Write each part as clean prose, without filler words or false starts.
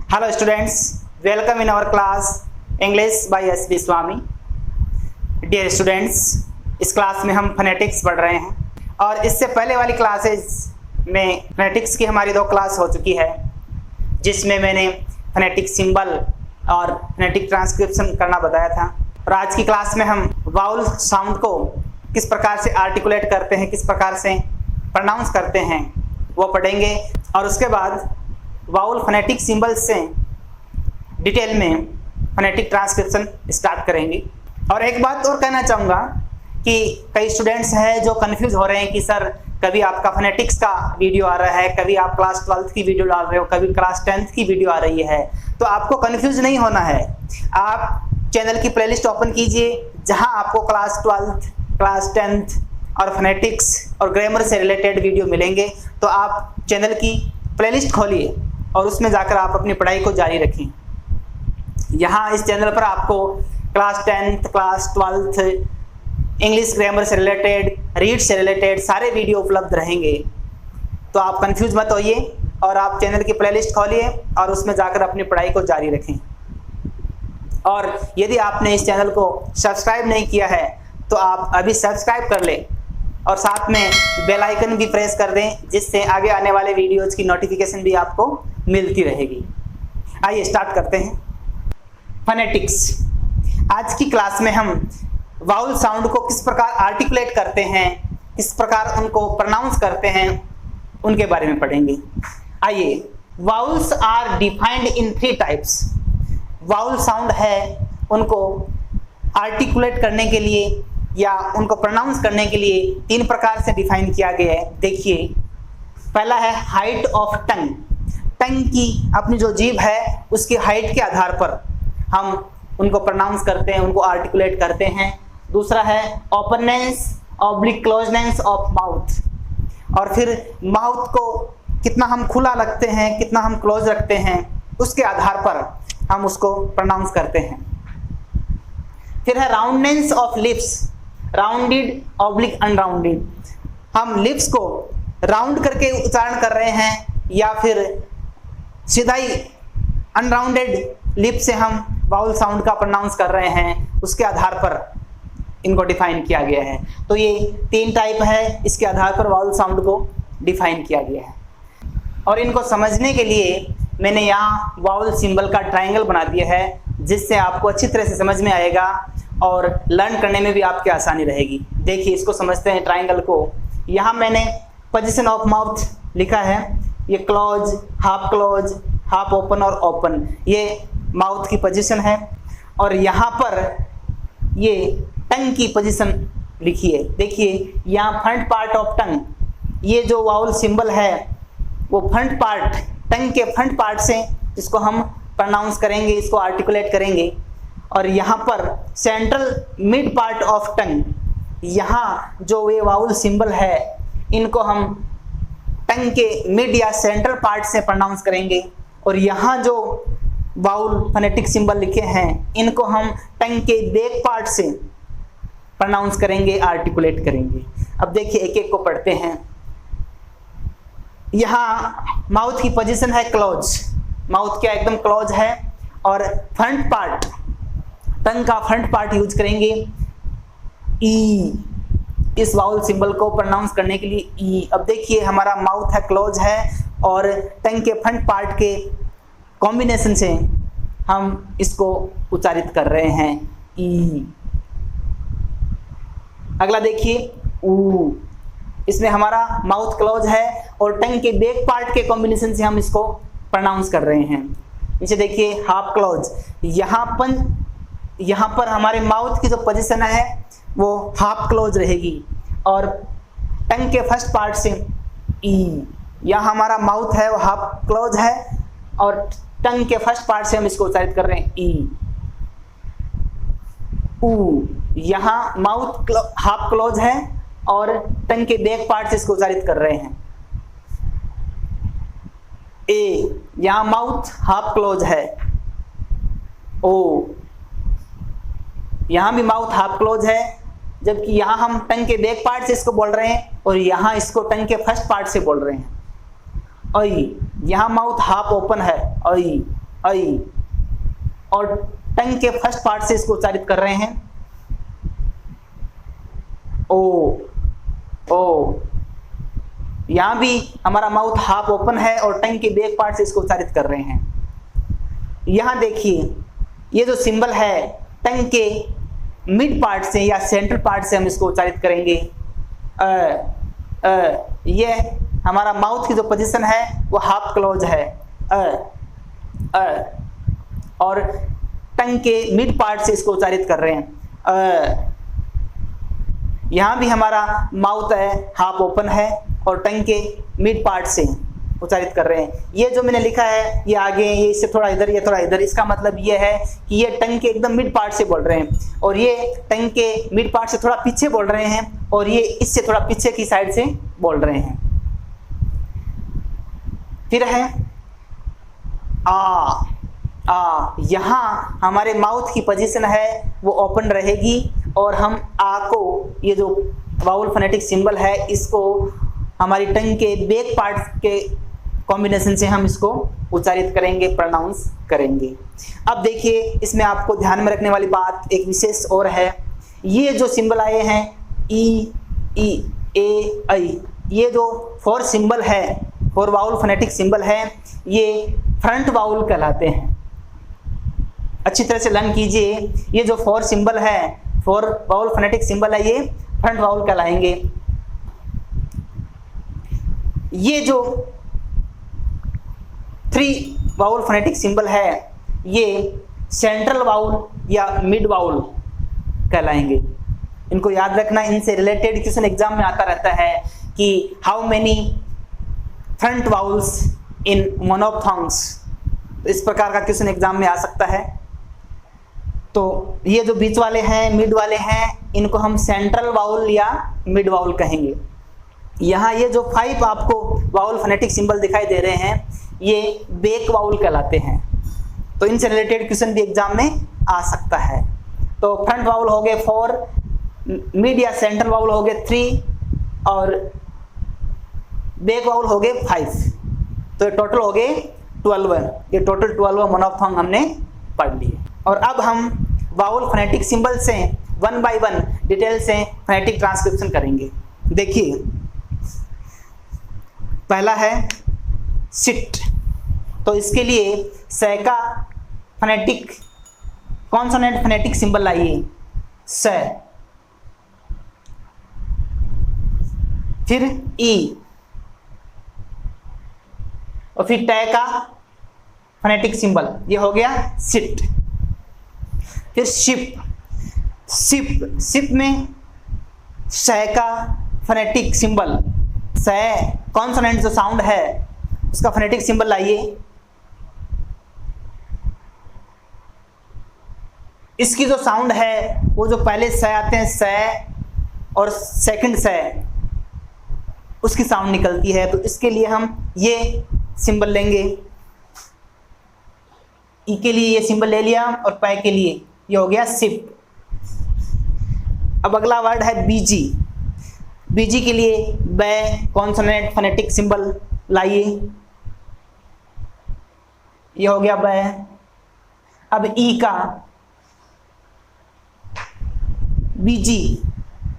Hello students, welcome in our class English by S.B. Swami. Dear students, इस class में हम phonetics पढ़ रहे हैं और इससे पहले वाली क्लासेस में फोनेटिक्स की हमारी 2 क्लास हो चुकी है, जिसमें मैंने फोनेटिक सिंबल और फोनेटिक ट्रांसक्रिप्शन करना बताया था। और आज की क्लास में हम वाउल साउंड को किस प्रकार से आर्टिकुलेट करते हैं, किस प्रकार से प्रोनाउंस करते हैं वो पढ़ेंगे और उसके बाद वाउल फोनेटिक सिंबल्स से डिटेल में फोनेटिक ट्रांसक्रिप्शन स्टार्ट करेंगे। और एक बात और कहना चाहूँगा कि कई स्टूडेंट्स हैं जो कंफ्यूज हो रहे हैं कि सर कभी आपका फोनेटिक्स का वीडियो आ रहा है, कभी आप क्लास 12th की वीडियो डाल रहे हो, कभी क्लास 10th की वीडियो आ रही है। तो आपको कंफ्यूज नहीं होना है। आप चैनल की प्लेलिस्ट ओपन कीजिए, जहां आपको क्लास 12th, क्लास 10th और फोनेटिक्स और ग्रामर से रिलेटेड वीडियो मिलेंगे। तो आप चैनल की प्लेलिस्ट खोलिए और उसमें जाकर आप अपनी पढ़ाई को जारी रखें। यहाँ इस चैनल पर आपको class 10th, class 12th, English grammar से रिलेटेड, रीड से रिलेटेड सारे वीडियो उपलब्ध रहेंगे। तो आप कंफ्यूज मत होइए और आप चैनल की प्लेलिस्ट खोलिए और उसमें जाकर अपनी पढ़ाई को जारी रखें। और यदि आपने इस चैनल को सब्सक्राइब नहीं किया है तो आप अभी सब्सक्राइब कर लें और साथ में बेल आइकन भी प्रेस कर दें, जिससे आगे आने वाले वीडियोज़ की नोटिफिकेशन भी आपको मिलती रहेगी। आइए स्टार्ट करते हैं। फोनेटिक्स। आज की क्लास में हम वाउल साउंड को किस प्रकार आर्टिकुलेट करते हैं, किस प्रकार उनको प्रोनाउंस करते हैं, उनके बारे में पढ़ेंगे। आइए, vowels are defined in 3 types. Vowel sound है, उनको आर्टिकुलेट करने के लिए या उनको प्रोनाउंस करने के लिए 3 प्रकार से डिफाइन किया गया है। देखिए, पहला है हाइट ऑफ टंग। टंग की अपनी जो जीभ है उसकी हाइट के आधार पर हम उनको प्रोनाउंस करते हैं, उनको आर्टिकुलेट करते हैं। दूसरा है openness oblique closeness of mouth. और फिर माउथ को कितना हम खुला रखते हैं, कितना हम क्लोज रखते हैं, उसके आधार पर हम उसको प्रोनाउंस करते हैं। फिर है roundness of lips, rounded oblique unrounded. हम लिप्स को राउंड करके उच्चारण कर रहे हैं या फिर सीधा ही अनराउंडेड लिप से हम वाउल साउंड का प्रोनाउंस कर रहे हैं, उसके आधार पर इनको डिफाइन किया गया है। तो ये 3 टाइप है, इसके आधार पर वाउल साउंड को डिफाइन किया गया है। और इनको समझने के लिए मैंने यहाँ वाउल सिंबल का ट्रायंगल बना दिया है, जिससे आपको अच्छी तरह से समझ में आएगा और लर्न करने में भी आपकी आसानी रहेगी। देखिए, इसको समझते हैं ट्रायंगल को। यहाँ मैंने पोजीशन ऑफ माउथ लिखा है। ये क्लोज, हाफ ओपन और ओपन, ये माउथ की पोजीशन है। और यहाँ पर ये टंग की पोजीशन लिखी है। देखिए, यहाँ फ्रंट पार्ट ऑफ टंग, ये जो वाउल सिंबल है वो फ्रंट पार्ट, टंग के फ्रंट पार्ट से इसको हम प्रोनाउंस करेंगे, इसको आर्टिकुलेट करेंगे। और यहाँ पर central mid part of tongue, यहाँ जो ये वाउल सिंबल है इनको हम टंग के मिड या सेंट्रल पार्ट से प्रोनाउंस करेंगे। और यहाँ जो वाउल फोनेटिक सिंबल लिखे हैं इनको हम टंग के बैक पार्ट से प्रोनाउंस करेंगे, आर्टिकुलेट करेंगे। अब देखिए, एक एक को पढ़ते हैं। यहाँ माउथ की पोजीशन है क्लोज, माउथ क्या एकदम क्लोज है। और फ्रंट पार्ट, टंग का फ्रंट पार्ट यूज करेंगे ई, इस वाउल सिंबल को प्रोनाउंस करने के लिए ई। अब देखिए, हमारा माउथ है क्लोज है और टंग के फ्रंट पार्ट के कॉम्बिनेशन से हम इसको उच्चारित कर रहे हैं, ई। अगला देखिए, ऊ। इसमें हमारा माउथ क्लोज है और टंग के बैक पार्ट के कॉम्बिनेशन से हम इसको प्रोनाउंस कर रहे हैं। नीचे देखिए, हाफ क्लोज। यहाँ पर हमारे माउथ की जो पोजीशन है वो हाफ क्लोज रहेगी और टंग के फर्स्ट पार्ट से ई। यहाँ हमारा माउथ है वो हाफ क्लोज है और टंग के फर्स्ट पार्ट से हम इसको उच्चारित कर रहे हैं, ई। ऊ। यहाँ माउथ हाफ क्लोज है और टंग के बैक पार्ट से इसको उच्चारित कर रहे हैं, ए। यहाँ माउथ हाफ क्लोज है, ओ। यहाँ भी माउथ हाफ क्लोज है, जबकि यहाँ हम टंग के बैक पार्ट से इसको बोल रहे हैं और यहाँ इसको टंग के फर्स्ट पार्ट से बोल रहे हैं, आई। यहाँ माउथ हाफ ओपन है, आई। ऐ, और टंग के फर्स्ट पार्ट से इसको उच्चारित कर रहे हैं ओ ओ। यहां भी हमारा माउथ हाफ ओपन है और टंग के बैक पार्ट से इसको उच्चारित कर रहे हैं। यहां देखिए ये जो सिंबल है टंग के मिड पार्ट से या सेंट्रल पार्ट से हम इसको उच्चारित करेंगे ये हमारा माउथ की जो पोजीशन है वो हाफ क्लोज है और टंग के मिड पार्ट से इसको उच्चारित कर रहे हैं। यहां भी हमारा माउथ है हाफ ओपन है और टंग के मिड पार्ट से उच्चारित कर रहे हैं। ये जो मैंने लिखा है ये आगे, ये इससे थोड़ा इधर, ये थोड़ा इधर, इसका मतलब ये है कि ये टंग के एकदम मिड पार्ट से बोल रहे हैं और ये टंग के मिड पार्ट से थोड़ा पीछे बोल रहे हैं और ये इससे थोड़ा पीछे की साइड से बोल रहे हैं। फिर है यहाँ हमारे माउथ की पोजीशन है वो ओपन रहेगी और हम आ को, ये जो वाउल फोनेटिक सिंबल है, इसको हमारी टंग के बैक पार्ट के कॉम्बिनेशन से हम इसको उच्चारित करेंगे, प्रोनाउंस करेंगे। अब देखिए इसमें आपको ध्यान में रखने वाली बात एक विशेष और है। ये जो सिंबल आए हैं ई, ए, ऐ, ये जो 4 सिंबल है, 4 वाउल फोनेटिक सिंबल है, ये फ्रंट वाउल कहलाते हैं। अच्छी तरह से लर्न कीजिए, ये जो 4 सिंबल है, 4 वाउल फोनेटिक सिंबल है, ये फ्रंट वाउल कहलाएंगे। ये जो 3 वाउल फोनेटिक सिंबल है ये सेंट्रल वाउल या मिड वाउल कहलाएंगे। इनको याद रखना, इनसे रिलेटेड क्वेश्चन एग्जाम में आता रहता है कि हाउ मेनी फ्रंट वाउल्स इन मोनोफ्थॉन्ग्स, इस प्रकार का क्वेश्चन एग्जाम में आ सकता है। तो ये जो बीच वाले हैं, मिड वाले हैं, इनको हम सेंट्रल वाउल या मिड वाउल कहेंगे। यहाँ ये जो 5 आपको वाउल फोनेटिक सिंबल दिखाई दे रहे हैं ये बैक वाउल कहलाते हैं। तो इनसे रिलेटेड क्वेश्चन भी एग्जाम में आ सकता है। तो फ्रंट वाउल हो गए 4, मिड या सेंट्रल वाउल हो गए 3 और बैक वाउल हो गए 5। तो ये टोटल हो गए 12। ये टोटल 12 मोनोफ्थॉन्ग हमने पढ़ लिए। और अब हम वाउल फोनेटिक सिंबल से 1 बाय 1 डिटेल से फोनेटिक ट्रांसक्रिप्शन करेंगे। देखिए पहला है सिट। तो इसके लिए स का फोनेटिक कॉन्सोनेंट फोनेटिक सिंबल लाइए स, फिर ई और फिर ट का फोनेटिक सिंबल, ये हो गया सिट। फिर शिप, सिप, सिप में स का फोनेटिक सिंबल, स कॉन्सोनेंट जो साउंड है उसका फोनेटिक सिंबल लाइए। इसकी जो साउंड है वो जो पहले स आते हैं स और सेकंड स, उसकी साउंड निकलती है। तो इसके लिए हम ये सिंबल लेंगे, ई के लिए ये सिंबल ले लिया और पै के लिए ये हो गया सिप। अब अगला वर्ड है बीजी। बीजी के लिए बै कॉन्सोनेंट फोनेटिक सिंबल लाइए, ये हो गया बै। अब ई का बीजी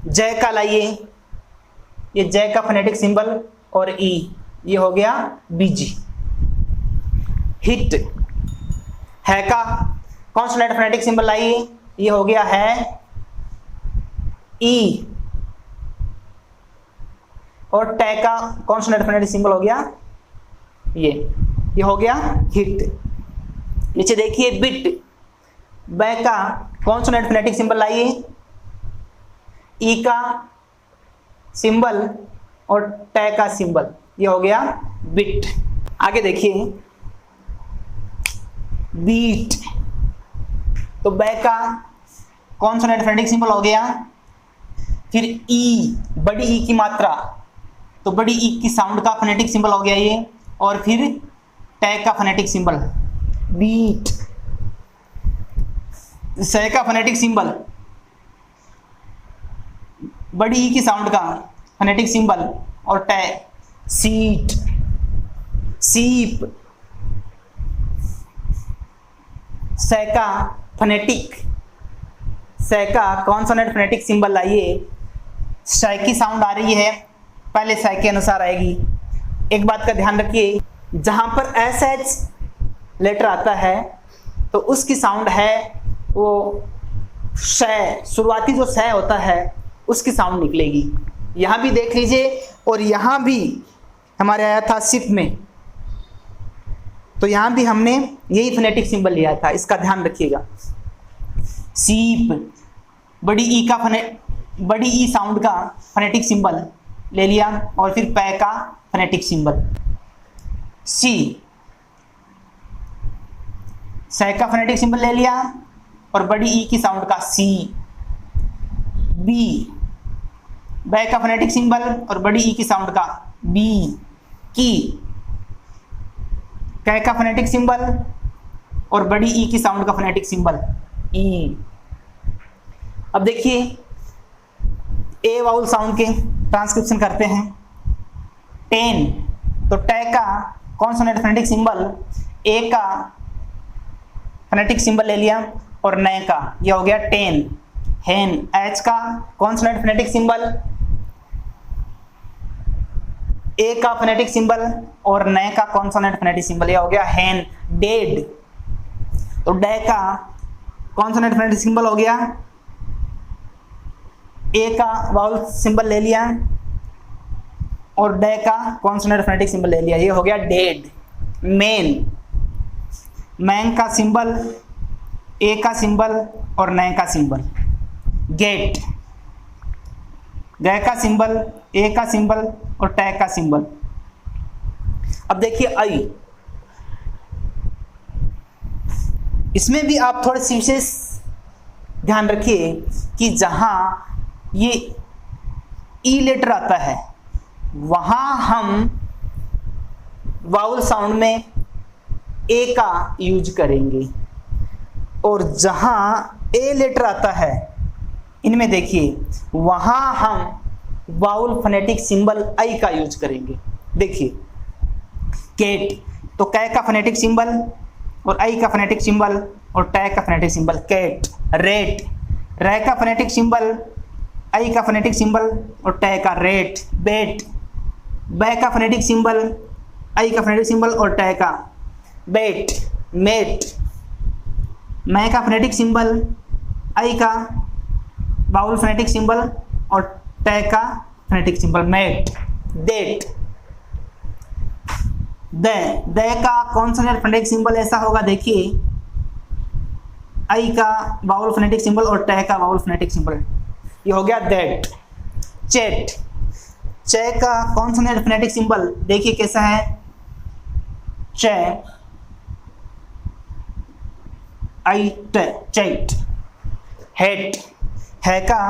जय का लाइए, ये जय का फोनेटिक सिंबल और ई, ये हो गया बीजी। हिट, है का कॉन्सोनेंट फोनेटिक सिंबल लाइए, ये हो गया है ई और टे का कॉन्सोनेंट फोनेटिक सिंबल हो गया ये हो गया हिट। नीचे देखिए बिट, बै का कॉन्सोनेंट फोनेटिक सिंबल लाइए, ई का सिंबल और टे का सिंबल, ये हो गया बिट। आगे देखिए बीट, तो बै का कॉन्सोनेंट फोनेटिक सिंबल हो गया, फिर ई, बड़ी ई की मात्रा, तो बड़ी ई की साउंड का फोनेटिक सिंबल हो गया ये, और फिर टे का फोनेटिक सिंबल बीट। स का फोनेटिक सिंबल, बड़ी ई की साउंड का फोनेटिक सिंबल और टे, सीट, सीप, स का फनेटिक, स का कॉन्सोनेंट फनेटिक सिंबल लाइए। स की साउंड आ रही है, पहले स के अनुसार आएगी। एक बात का ध्यान रखिए, जहां पर एस एच लेटर आता है तो उसकी साउंड है वो श, शुरुआती जो स होता है उसकी साउंड निकलेगी। यहां भी देख लीजिए, और यहां भी हमारे आया था सिप में, तो यहां भी हमने यही फोनेटिक सिंबल लिया था, इसका ध्यान रखिएगा। सीप, बड़ी ई साउंड का फोनेटिक सिंबल ले लिया, और फिर पै का फोनेटिक सिंबल। सी, स का फोनेटिक सिंबल ले लिया और बड़ी ई की साउंड का सी। बी, बै का फोनेटिक सिंबल और बड़ी ई की साउंड का बी। की, कै का फोनेटिक सिंबल और बड़ी ई की साउंड का फोनेटिक सिंबल ई। अब देखिए ए वाउल साउंड के ट्रांसक्रिप्शन करते हैं। टेन, तो टे का कॉन्सोनेंट फोनेटिक सिंबल, ए का फोनेटिक सिंबल ले लिया और नै का, ये हो गया टेन। हेन, एच का कॉन्सोनेंट फोनेटिक सिंबल, ए का फोनेटिक सिंबल और नै का कॉन्सोनेंट फोनेटिक सिंबल, ये हो गया हेन। डेड, तो डे का कॉन्सोनेंट फोनेटिक सिंबल हो गया, ए का वाउल सिंबल ले लिया और डे का कॉन्सोनेंट फोनेटिक सिंबल ले लिया, ये हो गया डेड। मेन, मैन का सिंबल, ए का सिंबल और नै का सिंबल। गेट, ग का सिंबल, ए का सिंबल और टे का सिंबल। अब देखिए आई, इसमें भी आप थोड़े से विशेष ध्यान रखिए कि जहां ये ई लेटर आता है वहां हम वाउल साउंड में ए का यूज करेंगे, और जहां ए लेटर आता है इनमें देखिए वहां हम वाउल फोनेटिक सिंबल आई का यूज करेंगे। देखिए केट, तो कै का फोनेटिक सिंबल और आई का फोनेटिक सिंबल और टे का फोनेटिक सिंबल केट। रेट, रै का फोनेटिक सिंबल, आई का फोनेटिक सिंबल और टे का रेट। बेट, बै का फोनेटिक सिंबल, आई का फोनेटिक सिंबल और टे का बेट। मेट, मै का फोनेटिक सिंबल, आई का वाउल फोनेटिक सिंबल और टे का फोनेटिक सिंबल मेट। डेट, दे का कॉन्सोनेंट फोनेटिक सिंबल ऐसा होगा, देखिए आई का वाउल फोनेटिक सिंबल और टे का वाउल फोनेटिक सिंबल, ये हो गया दैट। चेट, चे का कॉन्सोनेंट फोनेटिक सिंबल देखिए कैसा है, चे, आई टे, चेट। हेट, है का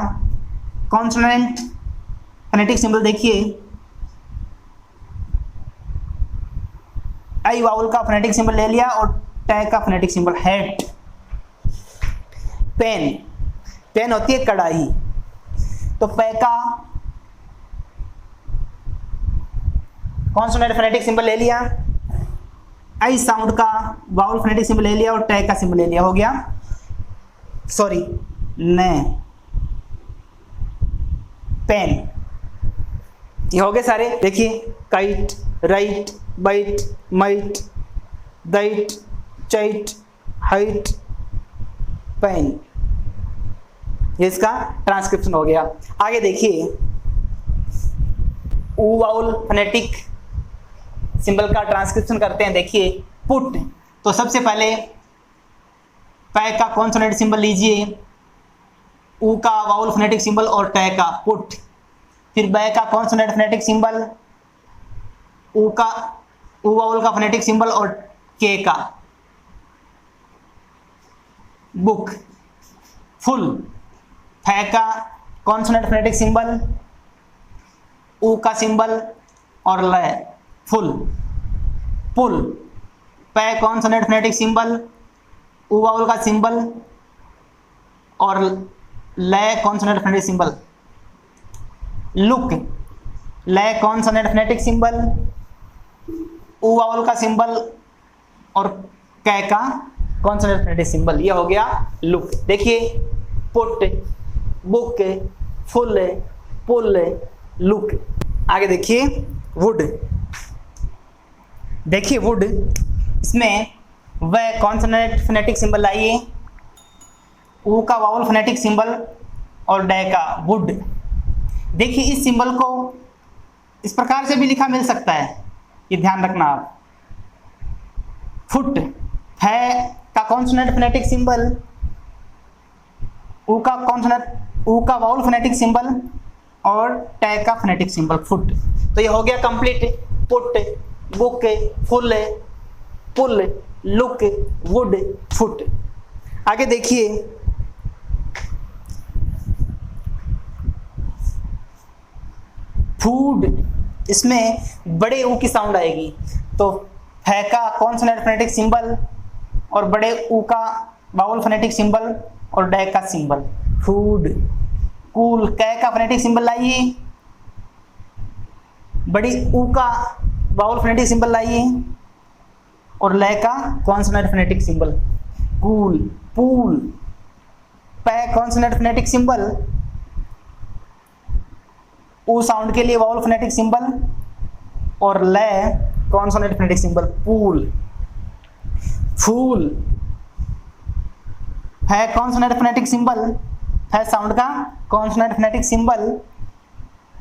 कॉन्सोनेंट फोनेटिक सिंबल देखिए, आई वाउल का फोनेटिक सिंबल ले लिया और टे का फोनेटिक सिंबल हेट। पेन, पेन होती है कढ़ाई, तो पे का कॉन्सोनेंट फोनेटिक सिंबल ले लिया, आई साउंड का वाउल फोनेटिक सिंबल ले लिया और टे का सिंबल ले लिया, हो गया सॉरी ने, पेन। ये हो गए सारे। देखिए काइट, राइट, बाइट, माइट, दाइट, चाइट, हाइट, पेन, ये इसका ट्रांसक्रिप्शन हो गया। आगे देखिए ऊ वाउल फोनेटिक सिंबल का ट्रांसक्रिप्शन करते हैं। देखिए पुट, तो सबसे पहले पै का कॉन्सोनेंट सिंबल लीजिए, ऊ का वाउल फोनेटिक सिंबल और टे का पुट। फिर बै का कॉन्सोनेंट फोनेटिक सिंबल, ऊ वाउल का फोनेटिक सिंबल और के का बुक। फुल, फै का कॉन्सोनेंट फोनेटिक सिंबल, ऊ का सिंबल और लय, फुल। पुल, पै कॉन्सोनेंट फोनेटिक सिंबल, ऊ वाउल का सिंबल और लय कॉन्सोनेंट फोनेटिक सिंबल। लुक, लय कॉन्सोनेंट फोनेटिक सिंबल, ऊ वाउल का सिंबल और कै का कॉन्सोनेंट फोनेटिक सिंबल, ये हो गया लुक। देखिए put, book, full, pull, look. आगे देखिए वुड। देखिए वुड, इसमें वह कॉन्सोनेंट फोनेटिक सिंबल लाइए, ऊ का वावल फोनेटिक सिंबल और डे का वुड। देखिए इस सिंबल को इस प्रकार से भी लिखा मिल सकता है, ये ध्यान रखना आप। फुट है का कॉन्सोनेंट फोनेटिक सिंबल, ऊ का वावल फोनेटिक सिंबल और टे का फोनेटिक सिंबल फुट। तो ये हो गया complete. Put, book, full, pull, look, wood, foot. आगे देखिए फूड, इसमें बड़े ऊ की साउंड आएगी, तो है का कॉन्सोनेंट फोनेटिक सिंबल और बड़े ऊ का वावल फोनेटिक सिंबल और डे का सिंबल फूड। कूल, कै का फोनेटिक सिंबल लाइए, बड़ी ऊ का वावल फोनेटिक सिंबल लाइए और ले का consonant phonetic symbol cool. Pool, पै कॉन्सोनेंट फोनेटिक सिंबल, ऊ साउंड के लिए वावल फोनेटिक सिंबल और ले कॉन्सोनेंट फोनेटिक सिंबल पूल। फूल, है कॉन्सोनेंट फोनेटिक सिंबल, है साउंड का कॉन्सोनेंट फोनेटिक सिंबल,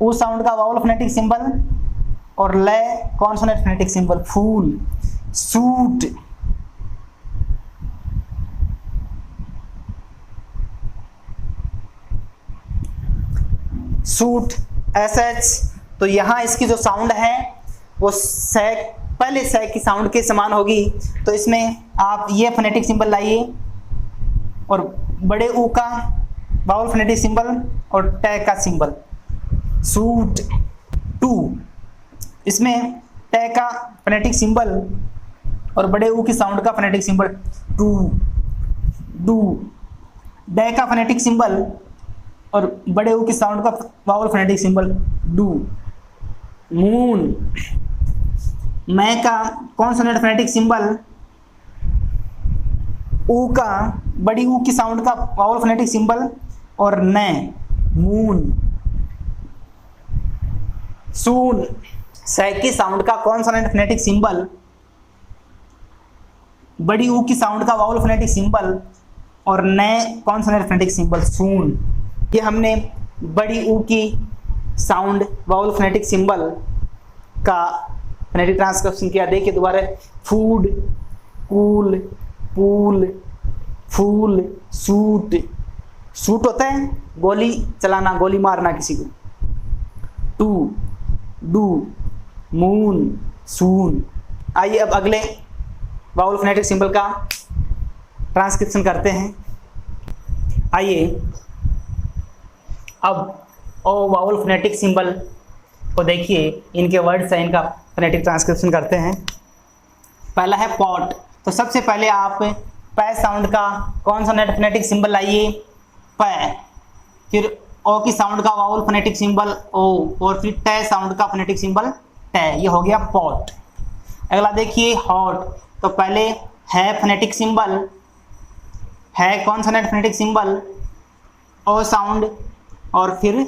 ऊ साउंड का वावल फोनेटिक सिंबल और ले कॉन्सोनेंट फोनेटिक सिंबल फूल। सूट, सूट एसएच, तो यहां इसकी जो साउंड है वो सैक, पहले सैक की साउंड के समान होगी, तो इसमें आप ये फोनेटिक सिंबल लाइए और बड़े ऊ का वावल फोनेटिक सिंबल और टे का सिंबल सूट। टू, इसमें टे का फोनेटिक सिंबल और बड़े ऊ की साउंड का फोनेटिक सिंबल टू। डू, डे का फोनेटिक सिंबल और बड़े ऊ की साउंड का vowel phonetic symbol do. Moon, मैं का कॉन्सोनेंट फोनेटिक सिंबल, ऊ का बड़ी ऊ की साउंड का वावल फोनेटिक सिंबल और ने मून। सून, सै की साउंड का कॉन्सोनेंट फोनेटिक सिंबल, बड़ी ऊ की साउंड का वावल फोनेटिक सिंबल और ने कॉन्सोनेंट फोनेटिक सिंबल सून। ये हमने बड़ी ऊ की साउंड वावल फोनेटिक सिंबल का फोनेटिक ट्रांसक्रिप्शन किया। देखिए दोबारा, फूड, कूल, पूल, फूल, सूट। सूट होता है गोली चलाना, गोली मारना किसी को। टू, डू, मून, सून। आइए अब अगले वावल फोनेटिक सिंबल का ट्रांसक्रिप्शन करते हैं। आइए अब ओ वावल फोनेटिक सिंबल को देखिए, इनके वर्ड्स हैं, इनका फोनेटिक ट्रांसक्रिप्शन करते हैं। पहला है पॉट, तो सबसे पहले आप पै साउंड का कॉन्सोनेंट फोनेटिक सिंबल लाइए पै, फिर ओ की साउंड का वावल फोनेटिक सिंबल ओ और फिर टे साउंड का फोनेटिक सिंबल टे, ये हो गया पॉट। अगला देखिए हॉट, तो पहले है फोनेटिक सिंबल, है कॉन्सोनेंट फोनेटिक सिंबल, ओ साउंड और फिर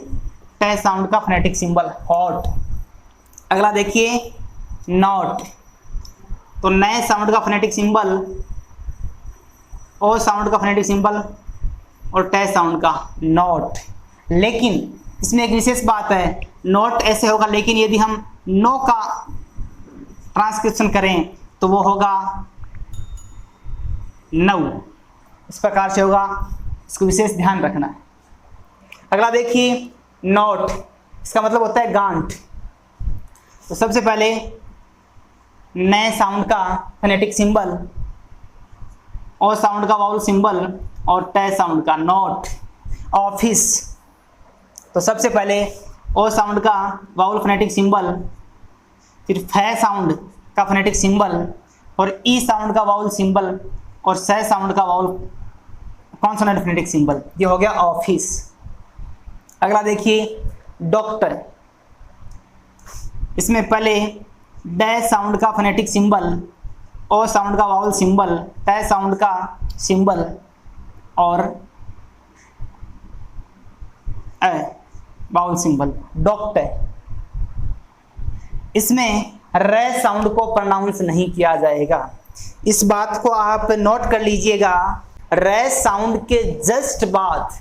टे साउंड का फोनेटिक सिंबल हॉट। अगला देखिए नॉट, तो नए साउंड का फोनेटिक सिंबल, ओ साउंड का फोनेटिक सिंबल और टे साउंड का नॉट। लेकिन इसमें एक विशेष बात है, नॉट ऐसे होगा, लेकिन यदि हम नो का ट्रांसक्रिप्शन करें तो वो होगा नौ, इस प्रकार से होगा, इसको विशेष ध्यान रखना है। अगला देखिए नॉट, इसका मतलब होता है गांठ, तो सबसे पहले नए साउंड का फोनेटिक सिंबल, ओ साउंड का वावल सिंबल और टे साउंड का नॉट। ऑफिस, तो सबसे पहले ओ साउंड का वावल फोनेटिक सिंबल, फिर फै साउंड का फोनेटिक सिंबल और ई साउंड का वावल सिंबल और सै साउंड का वावल कॉन्सोनेंट फोनेटिक सिंबल, ये हो गया ऑफिस। अगला देखिए डॉक्टर, इसमें पहले डे साउंड का फोनेटिक सिंबल, ओ साउंड का वाउल सिंबल, ट साउंड का सिंबल और ए वाउल सिंबल, डॉक्ट। इसमें र साउंड को प्रोनाउंस नहीं किया जाएगा। इस बात को आप नोट कर लीजिएगा, र साउंड के जस्ट बाद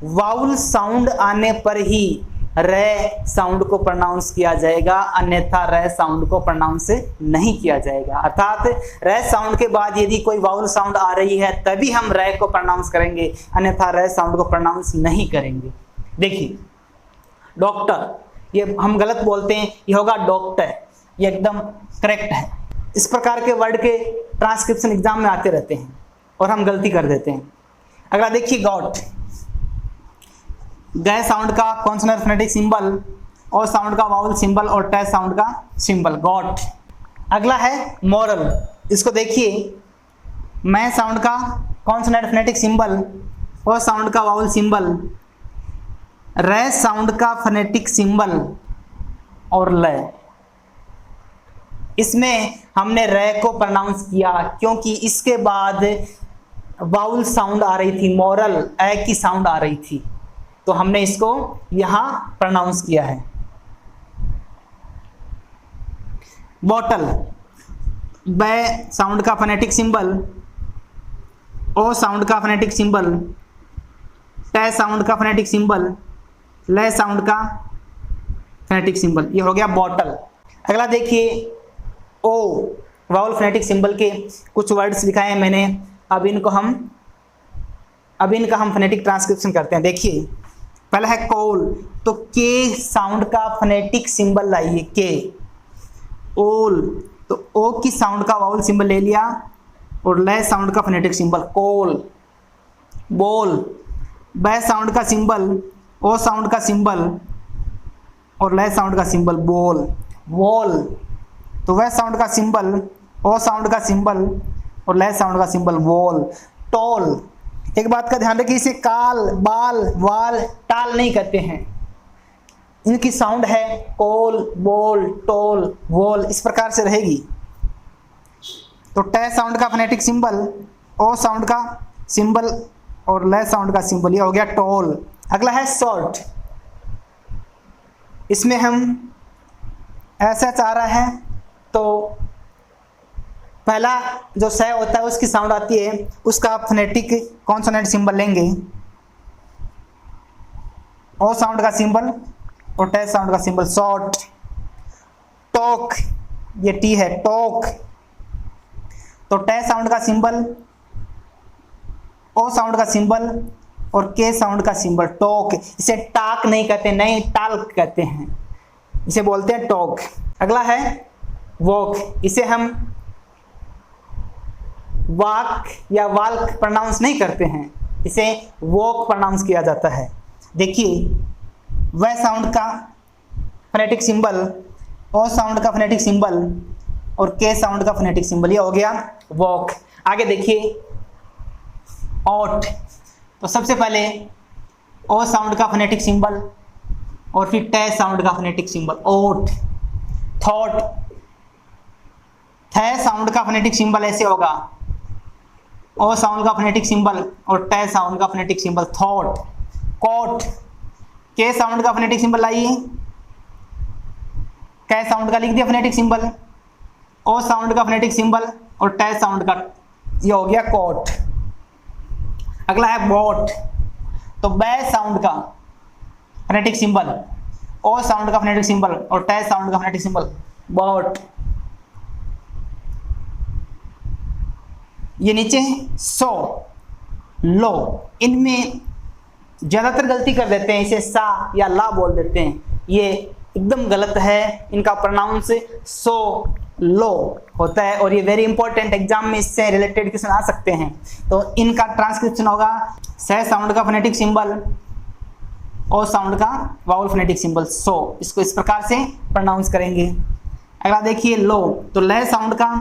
वाउल साउंड आने पर ही र साउंड को प्रोनाउंस किया जाएगा, अन्यथा र साउंड को प्रोनाउंस नहीं किया जाएगा। अर्थात र साउंड के बाद यदि कोई वाउल साउंड आ रही है तभी हम र को प्रोनाउंस करेंगे, अन्यथा र साउंड को प्रोनाउंस नहीं करेंगे। देखिए डॉक्टर, ये हम गलत बोलते हैं, ये होगा डॉक्टर, ये एकदम करेक्ट है। इस प्रकार के वर्ड के ट्रांसक्रिप्शन एग्जाम में आते रहते हैं और हम गलती कर देते हैं। अगला देखिए गॉट, ग साउंड का कॉन्सोनेंट फोनेटिक सिंबल, ओ साउंड का वाउल सिंबल और ट साउंड का सिंबल, गॉट। अगला है मॉरल, इसको देखिए, मैं साउंड का कॉन्सोनेंट फोनेटिक सिंबल, ओ साउंड का वाउल सिंबल, र साउंड का फोनेटिक सिंबल और ल। इसमें हमने र को प्रोनाउंस किया क्योंकि इसके बाद वाउल साउंड आ रही थी, मॉरल ए की साउंड आ रही थी, तो हमने इसको यहां प्रोनाउंस किया है। बॉटल, ब साउंड का फोनेटिक सिंबल, ओ साउंड का फोनेटिक सिंबल, ट साउंड का फोनेटिक सिंबल, ल साउंड का फोनेटिक सिंबल, ये हो गया बॉटल। अगला देखिए ओ वाउल फोनेटिक सिंबल के कुछ वर्ड्स लिखाए हैं मैंने, अब इनका हम फोनेटिक ट्रांसक्रिप्शन करते हैं। देखिए पहला है कोल, तो के साउंड का फोनेटिक सिंबल लाइए, के। ओल, तो ओ की साउंड का वाउल सिंबल ले लिया और ल साउंड का फोनेटिक सिंबल, कोल। बोल, ब साउंड का सिंबल, ओ साउंड का सिंबल और ल साउंड का सिंबल, बोल। वॉल, तो वह साउंड का सिंबल, ओ साउंड का सिंबल और ल साउंड का सिंबल, वॉल। टॉल, एक बात का ध्यान रखिए, इसे काल, बाल, वाल, टाल नहीं कहते हैं, इनकी साउंड है कोल, बोल, टोल, वॉल, इस प्रकार से रहेगी। तो ट साउंड का फोनेटिक सिंबल, ओ साउंड का सिंबल और ल साउंड का सिंबल, ये हो गया टोल। अगला है शॉर्ट, इसमें हम ऐसा चाह रहा है तो पहला जो स होता है उसकी साउंड आती है, उसका फोनेटिक कॉन्सोनेंट सिंबल लेंगे, ओ साउंड का सिंबल और ट साउंड का सिंबल, शॉर्ट। टॉक, ये टी है, टॉक, तो ट साउंड का सिंबल, ओ साउंड का सिंबल और के साउंड का सिंबल, टॉक। इसे टाक नहीं कहते, नहीं टाल्क कहते हैं, इसे बोलते हैं टॉक। अगला है वॉक, इसे हम वाक या वाल्क प्रोनाउंस नहीं करते हैं, इसे वॉक प्रोनाउंस किया जाता है। देखिए वह साउंड का फोनेटिक सिंबल, ओ साउंड का फोनेटिक सिंबल और के साउंड का फोनेटिक सिंबल, ये हो गया वॉक। आगे देखिए ऑट, तो सबसे पहले ओ साउंड का फोनेटिक सिंबल और फिर ट साउंड का फोनेटिक सिंबल, ओट। थॉट, थ साउंड का फोनेटिक सिंबल ऐसे होगा, ओ साउंड का फोनेटिक सिंबल और ट साउंड का फोनेटिक सिंबल, थॉट। कोट, के साउंड का फोनेटिक सिंबल लाइए, क साउंड का लिख दिया फोनेटिक सिंबल, ओ साउंड का फोनेटिक सिंबल और ट साउंड का, ये हो गया कोट। अगला है बोट, तो ब साउंड का फोनेटिक सिंबल, ओ साउंड का फोनेटिक सिंबल और ट साउंड का फोनेटिक सिंबल, बोट। ये नीचे सो, लो, इनमें ज्यादातर गलती कर देते हैं, इसे सा या ला बोल देते हैं, ये एकदम गलत है। इनका प्रोनाउंस सो लो होता है और ये वेरी इंपॉर्टेंट, एग्जाम में इससे रिलेटेड क्वेश्चन आ सकते हैं। तो इनका ट्रांसक्रिप्शन होगा स साउंड का फोनेटिक सिंबल, ओ साउंड का वाउल फोनेटिक सिंबल, सो। इसको इस प्रकार से प्रोनाउंस करेंगे। अगला देखिए लो, तो ल साउंड का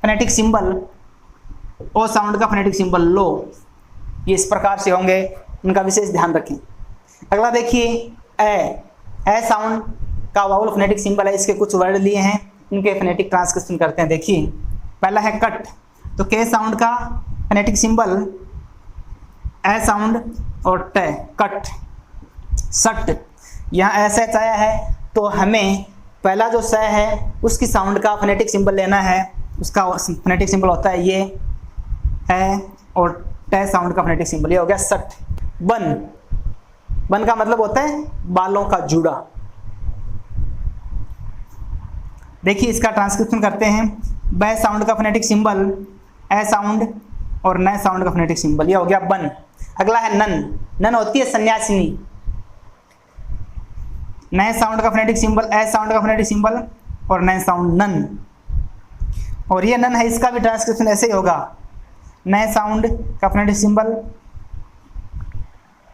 फोनेटिक सिंबल, ओ साउंड का फोनेटिक सिंबल, लो, ये इस प्रकार से होंगे, इनका विशेष ध्यान रखें। अगला देखिए ए साउंड का वाउल फोनेटिक सिंबल है, इसके कुछ वर्ड लिए हैं, इनके फोनेटिक ट्रांसक्रिप्शन करते हैं। देखिए पहला है कट, तो के साउंड का फोनेटिक सिंबल ए साउंड और ट, कट। सट, यहाँ ऐसे आया है तो हमें पहला जो स है उसकी साउंड का फोनेटिक सिंबल लेना है, उसका फोनेटिक सिंबल होता है ये है, और ट साउंड का फोनेटिक सिंबल ये हो गया सट। बन, बन का मतलब होता है बालों का जूड़ा। देखिए इसका ट्रांसक्रिप्शन करते हैं। ब साउंड का फोनेटिक सिंबल ए साउंड और न साउंड का फोनेटिक सिंबल ये हो गया बन। अगला है नन, नन होती है सन्यासिनी। नए साउंड का फोनेटिक सिंबल ए साउंड का फोनेटिक सिंबल और नए साउंड नन, और ये नन है इसका भी ट्रांसक्रिप्शन ऐसे ही होगा, नए साउंड का फोनेटिक सिंबल।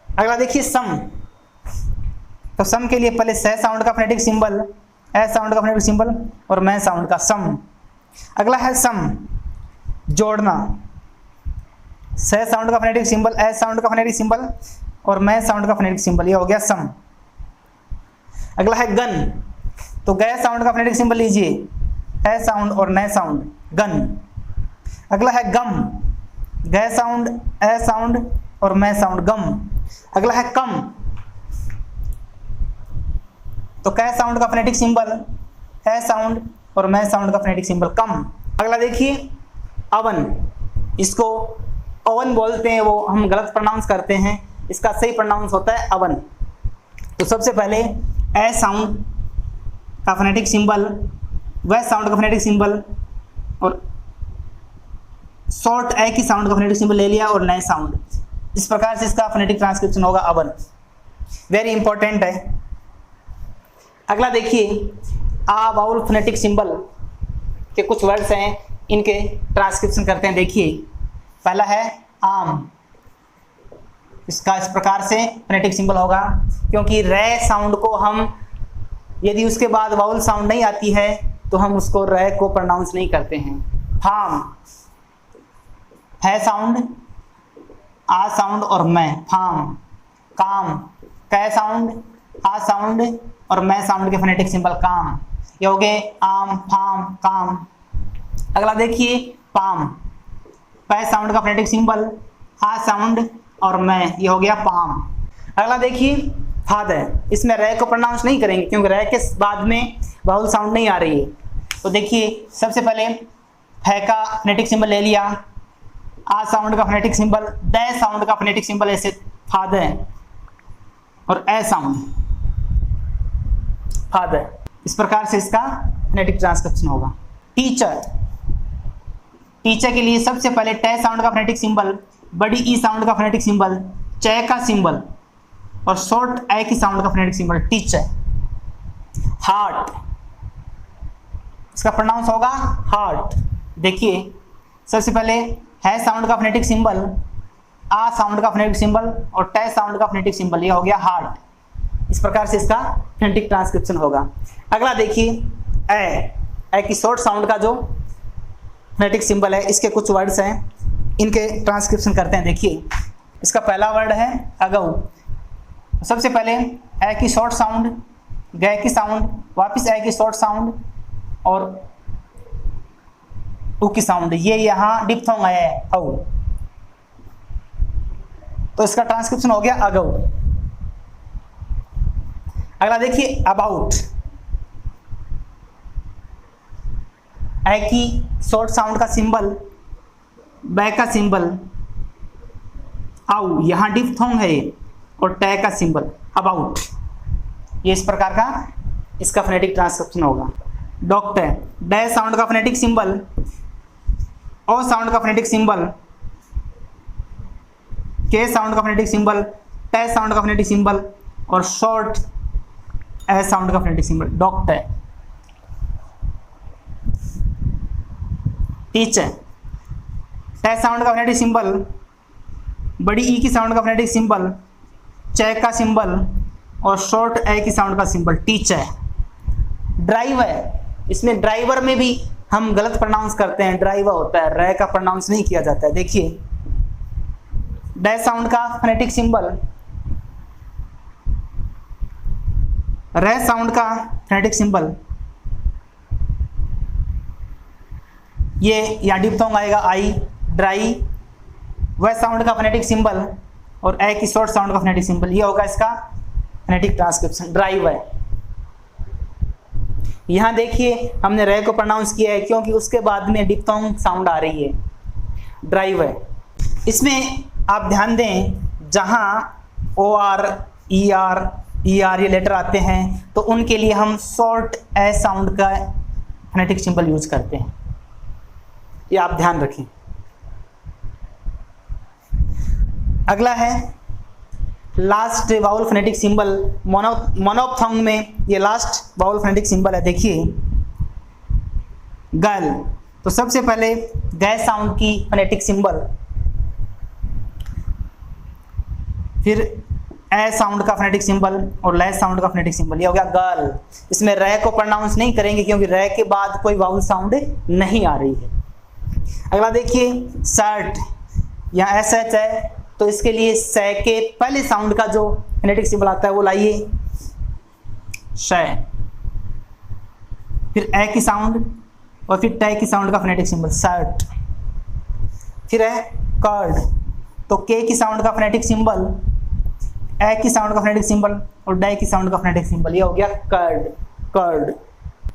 अगला देखिए सम, तो सम के लिए पहले स साउंड का फोनेटिक सिंबल ए साउंड का फोनेटिक सिंबल और मैं साउंड का सम। अगला है सम, जोड़ना, स साउंड का फोनेटिक सिंबल ए साउंड का फोनेटिक सिंबल और मैं साउंड का फोनेटिक सिंबल ये हो गया सम। अगला है गन, तो ग साउंड का फोनेटिक सिंबल लीजिए ए साउंड और न साउंड गन। अगला है गम, ग साउंड ए साउंड और मैं साउंड गम। अगला है कम, तो क साउंड का फोनेटिक सिंबल ए साउंड और मैं साउंड का फोनेटिक सिंबल कम। अगला देखिए अवन, इसको ओवन बोलते हैं, वो हम गलत प्रोनाउंस करते हैं, इसका सही प्रोनाउंस होता है अवन। तो सबसे पहले ए साउंड का फोनेटिक सिंबल, व साउंड का फोनेटिक सिंबल और शॉर्ट ए की साउंड का फोनेटिक सिंबल ले लिया और नए साउंड, इस प्रकार से इसका फोनेटिक ट्रांसक्रिप्शन होगा अवन। वेरी इंपॉर्टेंट है। अगला देखिए आ बाउल फोनेटिक सिंबल के कुछ वर्ड्स हैं, इनके ट्रांसक्रिप्शन करते हैं। देखिए पहला है आम, इसका इस प्रकार से फोनेटिक सिंबल होगा, क्योंकि रे साउंड को हम यदि उसके बाद वाउल साउंड नहीं आती है तो हम उसको रे को प्रोनाउंस नहीं करते हैं। फार्म, है साउंड आ साउंड और मैं फार्म। काम, कै साउंड आ साउंड और मैं साउंड के फोनेटिक सिंबल काम, ये हो गए आम फार्म काम। अगला देखिए पाम, पै साउंड का फोनेटिक सिंबल आ साउंड और मैं, ये हो गया पाम। अगला देखिए फादर, इसमें रे को प्रोनाउंस नहीं करेंगे क्योंकि रे के बाद में वाउल साउंड नहीं आ रही है। तो देखिए सबसे पहले फै का फोनेटिक सिंबल ले लिया, आ साउंड का फोनेटिक सिंबल, द साउंड का फोनेटिक सिंबल ऐसे फादर और ए साउंड फादर, इस प्रकार से इसका फोनेटिक ट्रांसक्रिप्शन होगा। टीचर, टीचर के लिए सबसे पहले टे साउंड का फोनेटिक सिंबल, बड़ी ई साउंड का फोनेटिक सिंबल, च का सिंबल और शॉर्ट ए की साउंड का फोनेटिक सिंबल टीचर। हार्ट, इसका प्रोनाउंस होगा हार्ट। देखिए सबसे पहले है साउंड का फोनेटिक सिंबल, आ साउंड का फोनेटिक सिंबल और टे साउंड का फोनेटिक सिंबल, ये हो गया हार्ट। इस प्रकार से इसका फोनेटिक ट्रांसक्रिप्शन होगा। अगला देखिए ए की शॉर्ट साउंड का जो फोनेटिक सिंबल है, इसके कुछ वर्ड्स हैं, इनके ट्रांसक्रिप्शन करते हैं। देखिए इसका पहला वर्ड है अगऊ, सबसे पहले ए की शॉर्ट साउंड, ग की साउंड, वापस ए की शॉर्ट साउंड और उ की साउंड, ये यहाँ डिप्थोंग है औ, तो इसका ट्रांसक्रिप्शन हो गया अगऊ। अगला देखिए अबाउट, ए की शॉर्ट साउंड का सिंबल, बै का सिंबल आउ, यहां डिप्थोंग है और टे का सिंबल अबाउट, ये इस प्रकार का इसका फोनेटिक ट्रांसक्रिप्शन होगा। डॉक्टर, डे साउंड का फोनेटिक सिंबल, ओ साउंड का फोनेटिक सिंबल, के साउंड का फोनेटिक सिंबल, टे साउंड का फोनेटिक सिंबल और शॉर्ट ए साउंड का फोनेटिक सिंबल डॉक्टर। टीचर, टे साउंड का फोनेटिक सिंबल, बड़ी ई की साउंड का फोनेटिक सिंबल, च का सिंबल और शॉर्ट ए की साउंड का सिंबल टीचर। ड्राइवर, इसमें ड्राइवर में भी हम गलत प्रोनाउंस करते हैं, ड्राइवर होता है, रे का प्रोनाउंस नहीं किया जाता है। देखिए डे साउंड का फोनेटिक सिंबल, रे साउंड का फोनेटिक सिंबल, ये यहाँ डिप्थोंग आएगा आई, ड्राई, वह साउंड का फोनेटिक सिंबल और ए की शॉर्ट साउंड का फोनेटिक सिंबल, ये होगा इसका फोनेटिक ट्रांसक्रिप्शन, ड्राई व। यहाँ देखिए हमने रे को प्रोनाउंस किया है क्योंकि उसके बाद में डिप्थोंग साउंड आ रही है, ड्राई व। इसमें आप ध्यान दें जहाँ ओ आर, ई आर ये लेटर आते हैं तो उनके लिए हम शॉर्ट ए साउंड का फोनेटिक सिंबल यूज करते हैं, ये आप ध्यान रखें। अगला है लास्ट वाउल फोनेटिक सिंबल, मोनोप्थोंग में ये लास्ट वाउल फोनेटिक सिंबल है, देखिए गल। तो सबसे पहले ग साउंड की फोनेटिक सिंबल, फिर ए साउंड का फोनेटिक सिंबल और ले साउंड का फोनेटिक सिंबल, ये हो गया गर्ल। इसमें रे को प्रोनाउंस नहीं करेंगे क्योंकि रे के बाद कोई वाउल साउंड नहीं आ रही है। अगला देखिए शर्ट, यहाँ एस एच है तो इसके लिए से के पहले साउंड का जो फोनेटिक सिंबल आता है वो लाइए शय, फिर ए की साउंड और फिर टे की साउंड का फोनेटिक सिंबल शर्ट, फिर है कर्ड, तो के की साउंड का फोनेटिक सिंबल, ए की साउंड का फोनेटिक सिंबल और डे की साउंड का फोनेटिक सिंबल, ये हो गया कर्ड, कर्ड।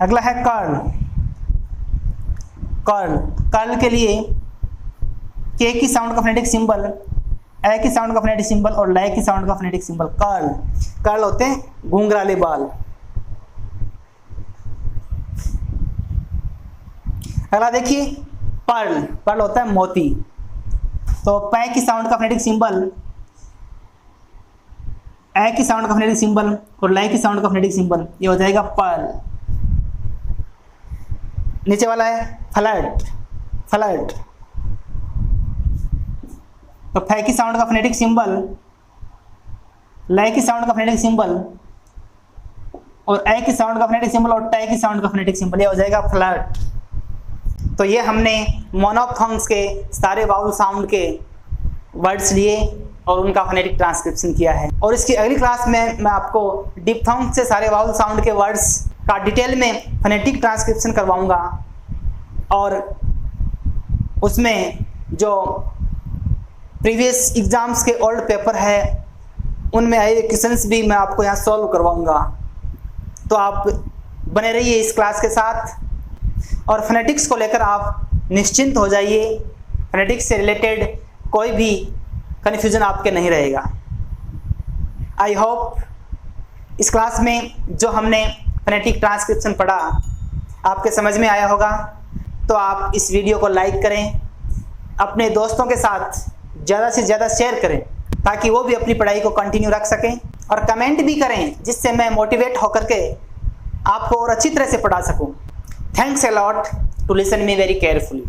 अगला है कर्ल, कर्ल, कर्ल के लिए के की साउंड का फोनेटिक सिंबल, ए की साउंड का फोनेटिक सिंबल और ले की साउंड का फोनेटिक सिंबल, कर्ल। कर्ल होते हैं घुंघराले बाल। अगला देखिए पर्ल, पर्ल होता है मोती, तो पै की साउंड का फोनेटिक सिंबल, ए की साउंड का फोनेटिक सिंबल और ले की साउंड का फोनेटिक सिंबल, ये हो जाएगा पर्ल। नीचे वाला है फ्लैट, फ्लैट, तो फै की साउंड का फोनेटिक सिंबल, ले की साउंड का फोनेटिक सिंबल और ए की साउंड का फोनेटिक सिंबल और टे की साउंड का फोनेटिक सिंबल, ये हो जाएगा फ्लैट। तो ये हमने मोनोप्थोंग्स के सारे वाउल साउंड के वर्ड्स लिए और उनका फोनेटिक ट्रांसक्रिप्शन किया है। और इसकी अगली क्लास में मैं आपको डिप्थोंग से सारे वाउल साउंड के वर्ड्स का डिटेल में फोनेटिक ट्रांसक्रिप्शन करवाऊंगा और उसमें जो प्रीवियस एग्जाम्स के ओल्ड पेपर है उनमें आए क्वेश्चंस भी मैं आपको यहाँ सॉल्व करवाऊंगा। तो आप बने रहिए इस क्लास के साथ और फोनेटिक्स को लेकर आप निश्चिंत हो जाइए, फोनेटिक्स से रिलेटेड कोई भी कन्फ्यूजन आपके नहीं रहेगा। आई होप इस क्लास में जो हमने फोनेटिक ट्रांसक्रिप्शन पढ़ा आपके समझ में आया होगा। तो आप इस वीडियो को लाइक करें, अपने दोस्तों के साथ ज़्यादा से ज़्यादा शेयर करें ताकि वो भी अपनी पढ़ाई को कंटिन्यू रख सकें, और कमेंट भी करें जिससे मैं मोटिवेट होकर के आपको और अच्छी तरह से पढ़ा सकूं। Thanks a lot to listen me very carefully.